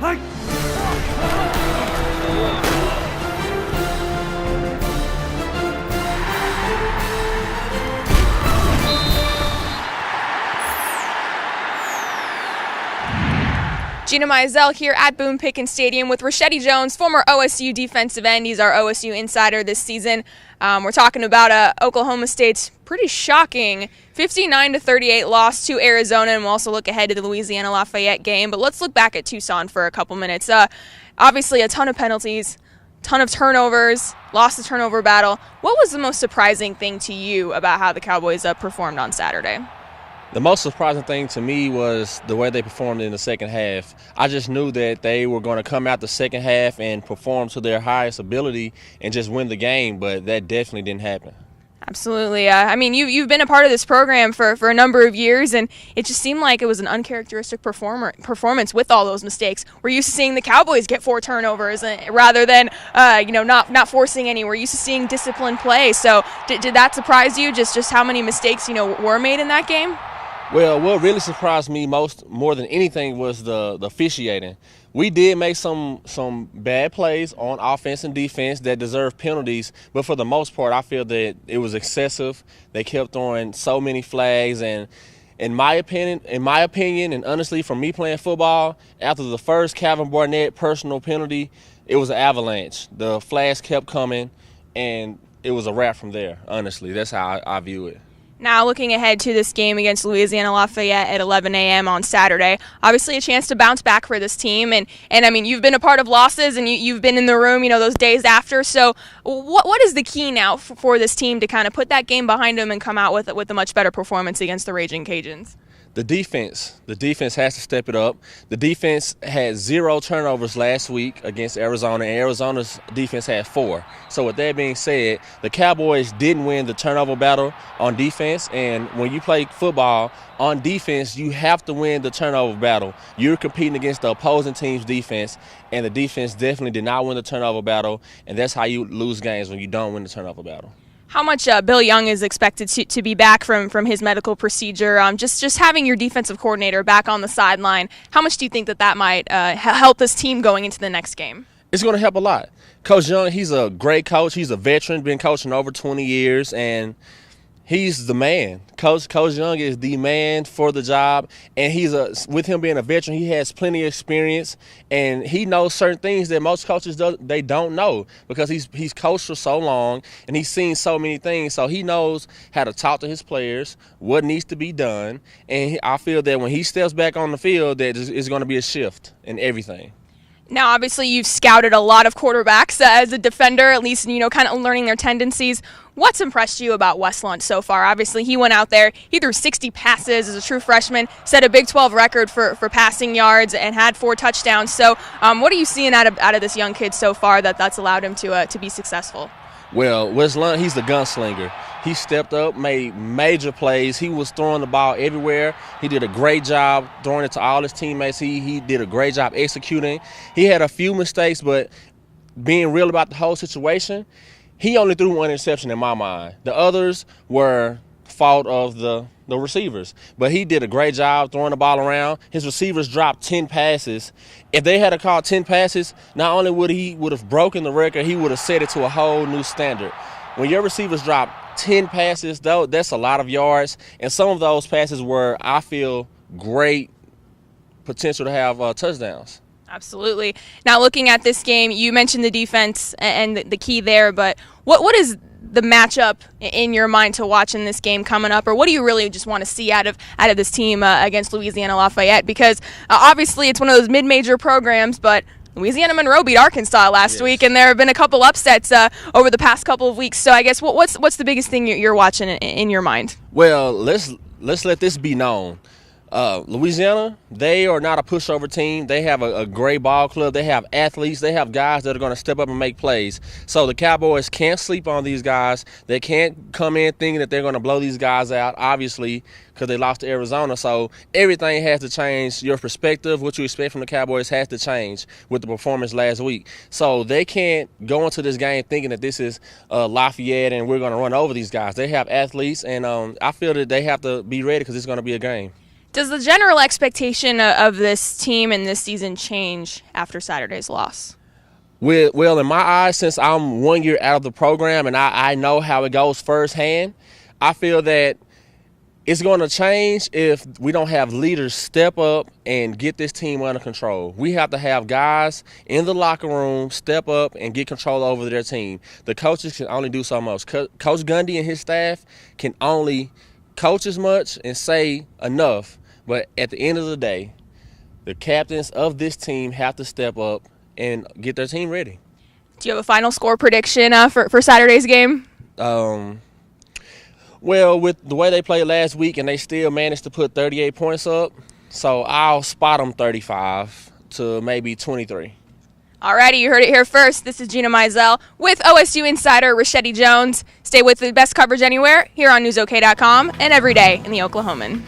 Gina Mizell here at Boone Pickens Stadium with Richetti Jones, former OSU defensive end. He's our OSU insider this season. We're talking about Oklahoma State's pretty shocking 59-38 loss to Arizona, and we'll also look ahead to the Louisiana-Lafayette game. But let's look back at Tucson for a couple minutes. Obviously, a ton of penalties, ton of turnovers, lost the turnover battle. What was the most surprising thing to you about how the Cowboys performed on Saturday? The most surprising thing to me was the way they performed in the second half. I just knew that they were going to come out the second half and perform to their highest ability and just win the game, but that definitely didn't happen. Absolutely. I mean, you've been a part of this program for a number of years, and it just seemed like it was an uncharacteristic performance with all those mistakes. We're used to seeing the Cowboys get 4 turnovers rather than not forcing any. We're used to seeing disciplined play. So did that surprise you? Just how many mistakes were made in that game? Well, what really surprised me more than anything was the officiating. We did make some bad plays on offense and defense that deserved penalties, but for the most part, I feel that it was excessive. They kept throwing so many flags, and in my opinion, and honestly, from me playing football, after the first Calvin Barnett personal penalty, it was an avalanche. The flags kept coming, and it was a wrap from there. Honestly, that's how I view it. Now, looking ahead to this game against Louisiana-Lafayette at 11 a.m. on Saturday, obviously a chance to bounce back for this team. And I mean, you've been a part of losses, and you've been in the room, those days after. So what is the key now for this team to kind of put that game behind them and come out with a much better performance against the Raging Cajuns? The defense has to step it up. The defense had 0 turnovers last week against Arizona, and Arizona's defense had 4. So with that being said, the Cowboys didn't win the turnover battle on defense, and when you play football on defense, you have to win the turnover battle. You're competing against the opposing team's defense, and the defense definitely did not win the turnover battle, and that's how you lose games, when you don't win the turnover battle. How much Bill Young is expected to be back from his medical procedure? Just having your defensive coordinator back on the sideline, how much do you think that might help this team going into the next game? It's going to help a lot. Coach Young, he's a great coach. He's a veteran, been coaching over 20 years, and he's the man. Coach Young is the man for the job, and with him being a veteran, he has plenty of experience, and he knows certain things that most coaches don't know, because he's coached for so long, and he's seen so many things. So he knows how to talk to his players, what needs to be done, and I feel that when he steps back on the field, that it's going to be a shift in everything. Now, obviously, you've scouted a lot of quarterbacks as a defender, at least, kind of learning their tendencies. What's impressed you about Wes Lunt so far? Obviously, he went out there, he threw 60 passes as a true freshman, set a Big 12 record for passing yards, and had 4 touchdowns. So what are you seeing out of this young kid so far that's allowed him to be successful? Well, Wes Lunt, he's the gunslinger. He stepped up, made major plays. He was throwing the ball everywhere. He did a great job throwing it to all his teammates. He did a great job executing. He had a few mistakes, but being real about the whole situation, he only threw 1 interception in my mind. The others were fault of the receivers. But he did a great job throwing the ball around. His receivers dropped 10 passes. If they had called 10 passes, not only would have broken the record, he would have set it to a whole new standard. When your receivers drop 10 passes, though, that's a lot of yards. And some of those passes were, I feel, great potential to have touchdowns. Absolutely. Now, looking at this game, you mentioned the defense and the key there, but what is the matchup in your mind to watch in this game coming up, or what do you really just want to see out of this team against Louisiana-Lafayette? Because obviously it's one of those mid-major programs, but Louisiana Monroe beat Arkansas last week, and there have been a couple upsets over the past couple of weeks. So I guess what's the biggest thing you're watching in your mind? Well, let's let this be known. Louisiana, they are not a pushover team. They have a great ball club. They have athletes. They have guys that are going to step up and make plays. So the Cowboys can't sleep on these guys. They can't come in thinking that they're going to blow these guys out, obviously, because they lost to Arizona. So everything has to change. Your perspective, what you expect from the Cowboys, has to change with the performance last week. So they can't go into this game thinking that this is Lafayette and we're going to run over these guys. They have athletes, and I feel that they have to be ready because it's going to be a game. Does the general expectation of this team and this season change after Saturday's loss? Well, in my eyes, since I'm 1 year out of the program and I know how it goes firsthand, I feel that it's going to change if we don't have leaders step up and get this team under control. We have to have guys in the locker room step up and get control over their team. The coaches can only do so much. Coach Gundy and his staff can only coach as much and say enough. But at the end of the day, the captains of this team have to step up and get their team ready. Do you have a final score prediction for Saturday's game? Well, with the way they played last week and they still managed to put 38 points up, so I'll spot them 35 to maybe 23. Alrighty, you heard it here first. This is Gina Mizell with OSU insider Richetti Jones. Stay with the best coverage anywhere here on NewsOK.com and every day in the Oklahoman.